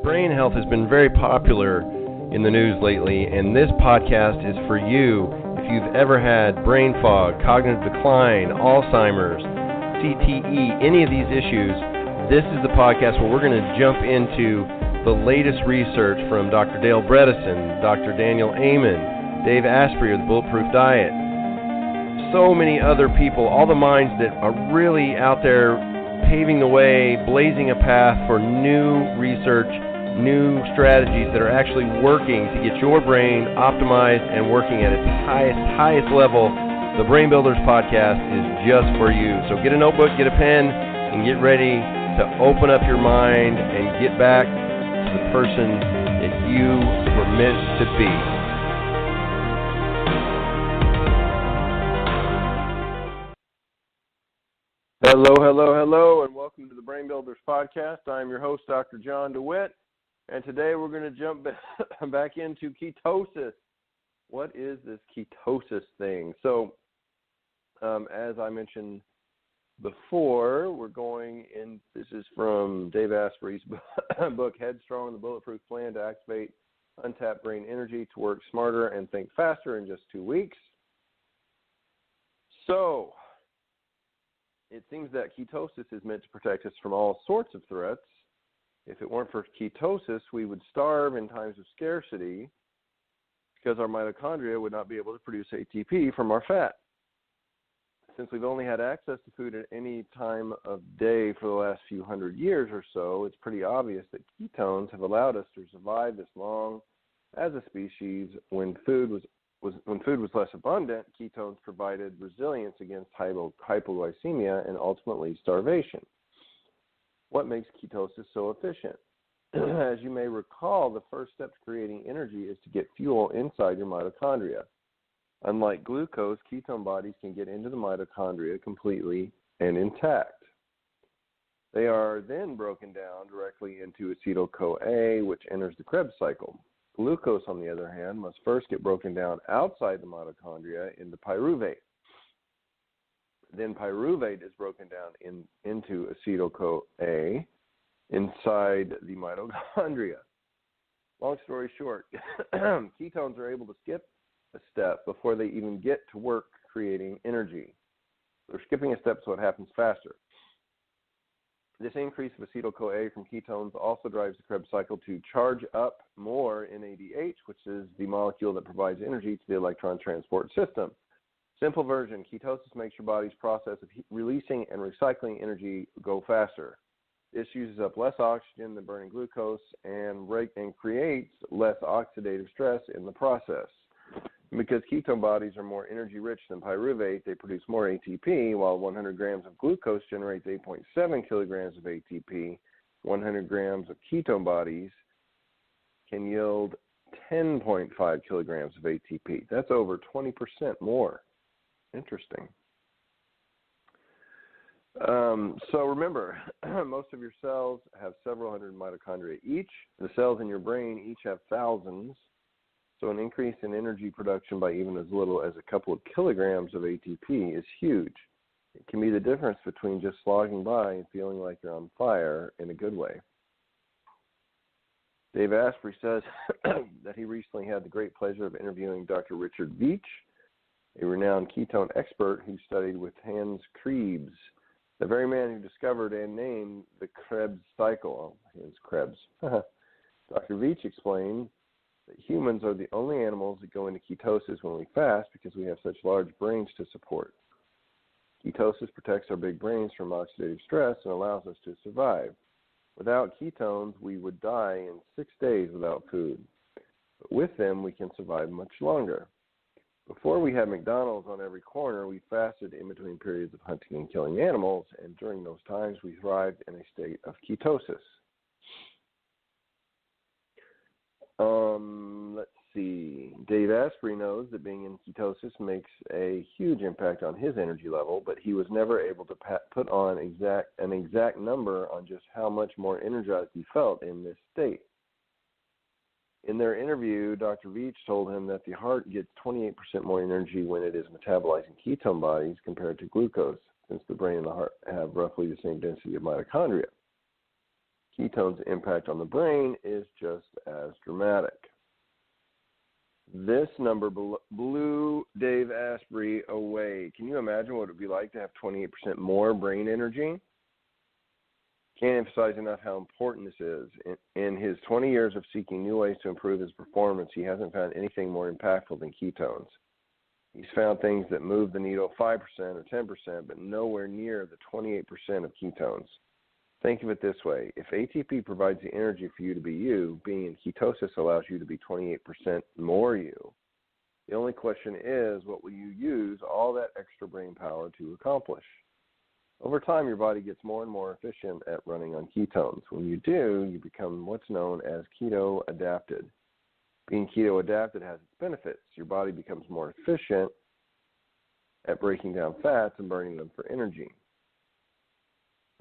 Brain health has been very popular in the news lately, and this podcast is for you if you've ever had brain fog, cognitive decline, Alzheimer's, CTE, any of these issues. This is the podcast where we're going to jump into the latest research from Dr. Dale Bredesen, Dr. Daniel Amen, Dave-Asprey of the Bulletproof Diet, so many other people, all the minds that are really out there paving the way, blazing a path for new research, new strategies that are actually working to get your brain optimized and working at its highest level. The Brain Builders podcast is just for you. So get a notebook, get a pen, and get ready to open up your mind and get back to the person that you were meant to be. Hello, and welcome to the Brain Builders podcast. I'm your host, Dr. John DeWitt, and today we're going to jump back into ketosis. What is this ketosis thing? So, as I mentioned before, we're going in, this is from Dave Asprey's book, Headstrong, the Bulletproof Plan to Activate Untapped Brain Energy to Work Smarter and Think Faster in just 2 weeks. So, it seems that ketosis is meant to protect us from all sorts of threats. If it weren't for ketosis, we would starve in times of scarcity because our mitochondria would not be able to produce ATP from our fat. Since we've only had access to food at any time of day for the last few hundred years or so, it's pretty obvious that ketones have allowed us to survive this long as a species. When food was less abundant, ketones provided resilience against hypoglycemia and ultimately starvation. What makes ketosis so efficient? As you may recall, the first step to creating energy is to get fuel inside your mitochondria. Unlike glucose, ketone bodies can get into the mitochondria completely and intact. They are then broken down directly into acetyl-CoA, which enters the Krebs cycle. Glucose, on the other hand, must first get broken down outside the mitochondria into pyruvate. Then pyruvate is broken down into acetyl-CoA inside the mitochondria. Long story short, ketones are able to skip a step before they even get to work creating energy. They're skipping a step so it happens faster. This increase of acetyl-CoA from ketones also drives the Krebs cycle to charge up more NADH, which is the molecule that provides energy to the electron transport system. Simple version, ketosis makes your body's process of releasing and recycling energy go faster. This uses up less oxygen than burning glucose and creates less oxidative stress in the process. Because ketone bodies are more energy-rich than pyruvate, they produce more ATP, while 100 grams of glucose generates 8.7 kilograms of ATP. 100 grams of ketone bodies can yield 10.5 kilograms of ATP. That's over 20% more. Interesting. So remember, most of your cells have several hundred mitochondria each. The cells in your brain each have thousands. So an increase in energy production by even as little as a couple of kilograms of ATP is huge. It can be the difference between just slogging by and feeling like you're on fire in a good way. Dave Asprey says that he recently had the great pleasure of interviewing Dr. Richard Veach, a renowned ketone expert who studied with Hans Krebs, the very man who discovered and named the Krebs cycle. Hans Krebs. Dr. Veach explained that humans are the only animals that go into ketosis when we fast because we have such large brains to support. Ketosis protects our big brains from oxidative stress and allows us to survive. Without ketones, we would die in 6 days without food. But with them, we can survive much longer. Before we had McDonald's on every corner, we fasted in between periods of hunting and killing animals, and during those times, we thrived in a state of ketosis. Let's see. Dave Asprey knows that being in ketosis makes a huge impact on his energy level, but he was never able to put on an exact number on just how much more energized he felt in this state. In their interview, Dr. Veach told him that the heart gets 28% more energy when it is metabolizing ketone bodies compared to glucose, since the brain and the heart have roughly the same density of mitochondria. ketones' impact on the brain is just as dramatic. This number blew Dave Asprey away. Can you imagine what it would be like to have 28% more brain energy? Can't emphasize enough how important this is. In his 20 years of seeking new ways to improve his performance, he hasn't found anything more impactful than ketones. He's found things that move the needle 5% or 10%, but nowhere near the 28% of ketones. Think of it this way. If ATP provides the energy for you to be you, being in ketosis allows you to be 28% more you. The only question is, what will you use all that extra brain power to accomplish? Over time, your body gets more and more efficient at running on ketones. When you do, you become what's known as keto-adapted. Being keto-adapted has its benefits. Your body becomes more efficient at breaking down fats and burning them for energy.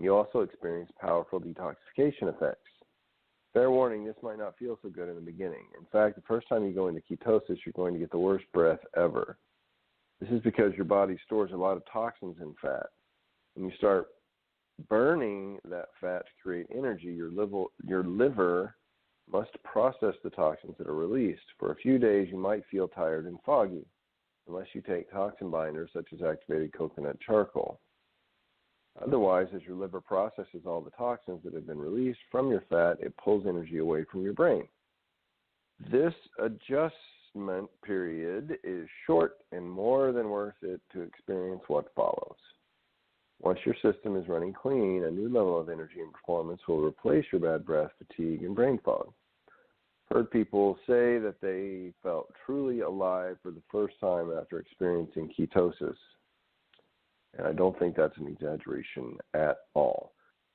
You also experience powerful detoxification effects. Fair warning, this might not feel so good in the beginning. In fact, the first time you go into ketosis, you're going to get the worst breath ever. This is because your body stores a lot of toxins in fat. When you start burning that fat to create energy, your liver must process the toxins that are released. For a few days, you might feel tired and foggy, unless you take toxin binders such as activated coconut charcoal. Otherwise, as your liver processes all the toxins that have been released from your fat, it pulls energy away from your brain. This adjustment period is short and more than worth it to experience what follows. Once your system is running clean, a new level of energy and performance will replace your bad breath, fatigue, and brain fog. Heard people say that they felt truly alive for the first time after experiencing ketosis. And I don't think that's an exaggeration at all.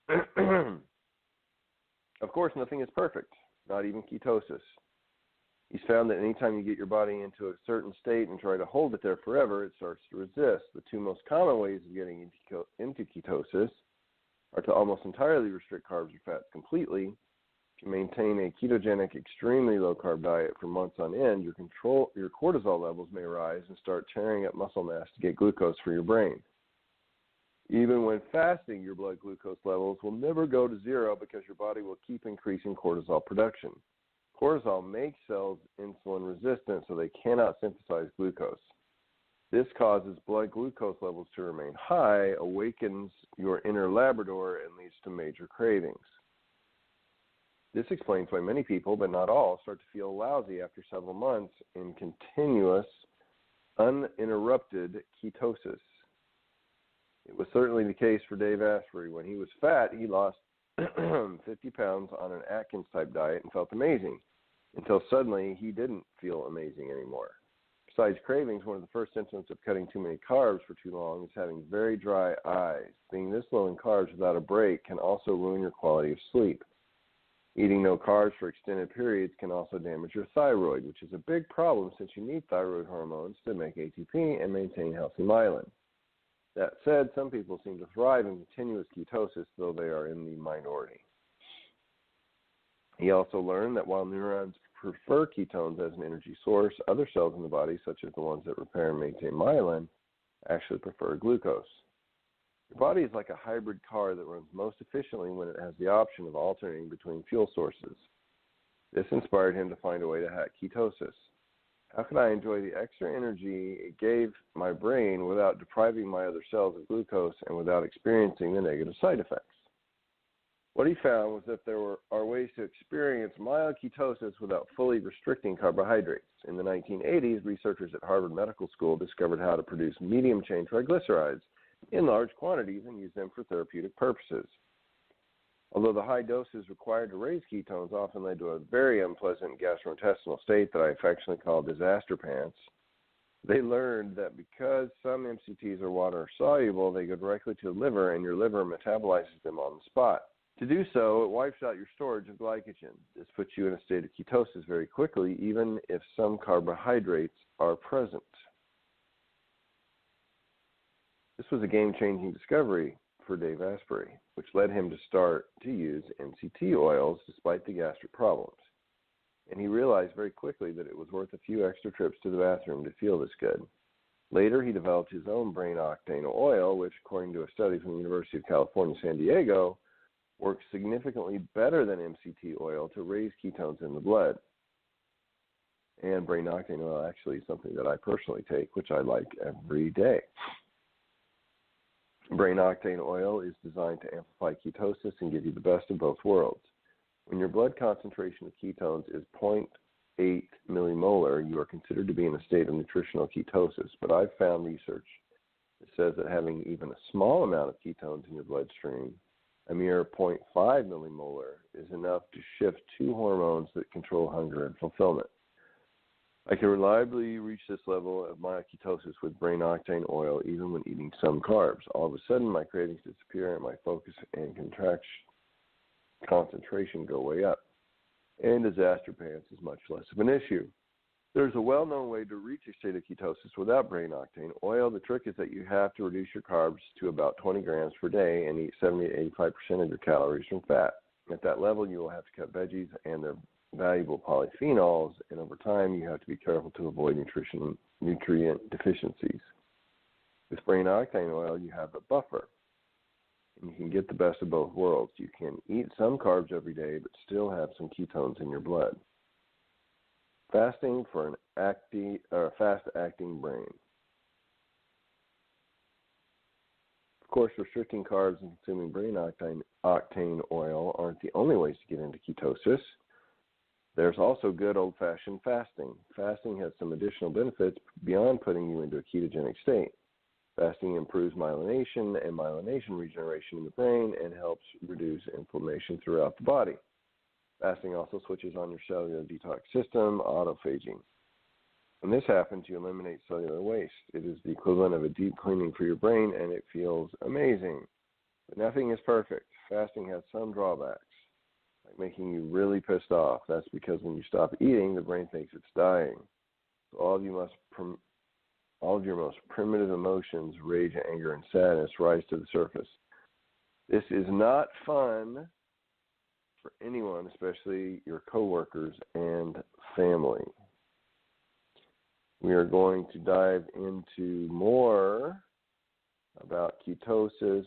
Of course, nothing is perfect, not even ketosis. He's found that anytime you get your body into a certain state and try to hold it there forever, it starts to resist. The two most common ways of getting into ketosis are to almost entirely restrict carbs or fats completely. If you maintain a ketogenic, extremely low-carb diet for months on end, your cortisol levels may rise and start tearing up muscle mass to get glucose for your brain. Even when fasting, your blood glucose levels will never go to zero because your body will keep increasing cortisol production. Cortisol makes cells insulin resistant, so they cannot synthesize glucose. This causes blood glucose levels to remain high, awakens your inner Labrador, and leads to major cravings. This explains why many people, but not all, start to feel lousy after several months in continuous, uninterrupted ketosis. It was certainly the case for Dave Asprey. When he was fat, he lost 50 pounds on an Atkins-type diet and felt amazing, until suddenly he didn't feel amazing anymore. Besides cravings, one of the first symptoms of cutting too many carbs for too long is having very dry eyes. Being this low in carbs without a break can also ruin your quality of sleep. Eating no carbs for extended periods can also damage your thyroid, which is a big problem since you need thyroid hormones to make ATP and maintain healthy myelin. That said, some people seem to thrive in continuous ketosis, though they are in the minority. He also learned that while neurons prefer ketones as an energy source, other cells in the body, such as the ones that repair and maintain myelin, actually prefer glucose. Your body is like a hybrid car that runs most efficiently when it has the option of alternating between fuel sources. This inspired him to find a way to hack ketosis. How can I enjoy the extra energy it gave my brain without depriving my other cells of glucose and without experiencing the negative side effects? What he found was that there are ways to experience mild ketosis without fully restricting carbohydrates. In the 1980s, researchers at Harvard Medical School discovered how to produce medium-chain triglycerides in large quantities and use them for therapeutic purposes. Although the high doses required to raise ketones often led to a very unpleasant gastrointestinal state that I affectionately call disaster pants, they learned that because some MCTs are water soluble, they go directly to the liver, and your liver metabolizes them on the spot. To do so, it wipes out your storage of glycogen. This puts you in a state of ketosis very quickly, even if some carbohydrates are present. This was a game-changing discovery for Dave Asprey, which led him to start to use MCT oils despite the gastric problems. And he realized very quickly that it was worth a few extra trips to the bathroom to feel this good. Later, he developed his own brain octane oil, which, according to a study from the University of California, San Diego, works significantly better than MCT oil to raise ketones in the blood. And brain octane oil actually is something that I personally take, which I like every day. Brain octane oil is designed to amplify ketosis and give you the best of both worlds. When your blood concentration of ketones is 0.8 millimolar, you are considered to be in a state of nutritional ketosis. But I've found research that says that having even a small amount of ketones in your bloodstream, a mere 0.5 millimolar, is enough to shift two hormones that control hunger and fulfillment. I can reliably reach this level of myoketosis with brain octane oil even when eating some carbs. All of a sudden, my cravings disappear and my focus and concentration go way up. And disaster pants is much less of an issue. There's a well-known way to reach a state of ketosis without brain octane oil. The trick is that you have to reduce your carbs to about 20 grams per day and eat 70 to 85% of your calories from fat. At that level, you will have to cut veggies and their valuable polyphenols, and over time you have to be careful to avoid nutrient deficiencies. With brain octane oil, you have a buffer, and you can get the best of both worlds. You can eat some carbs every day, but still have some ketones in your blood. Fasting for a fast-acting brain. Of course, restricting carbs and consuming brain octane oil aren't the only ways to get into ketosis. There's also good old-fashioned fasting. Fasting has some additional benefits beyond putting you into a ketogenic state. Fasting improves myelination and myelination regeneration in the brain and helps reduce inflammation throughout the body. Fasting also switches on your cellular detox system, autophagy. When this happens, you eliminate cellular waste. It is the equivalent of a deep cleaning for your brain, and it feels amazing. But nothing is perfect. Fasting has some drawbacks, like making you really pissed off. That's because when you stop eating, the brain thinks it's dying. So all of your most primitive emotions, rage, anger, and sadness, rise to the surface. This is not fun for anyone, especially your coworkers and family. We are going to dive into more about ketosis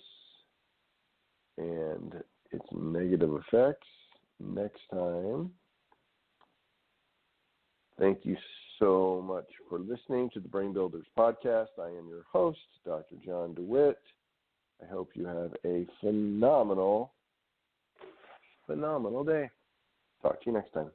and its negative effects next time. Thank you so much for listening to the Brain Builders Podcast. I am your host, Dr. John DeWitt. I hope you have a phenomenal day. Talk to you next time.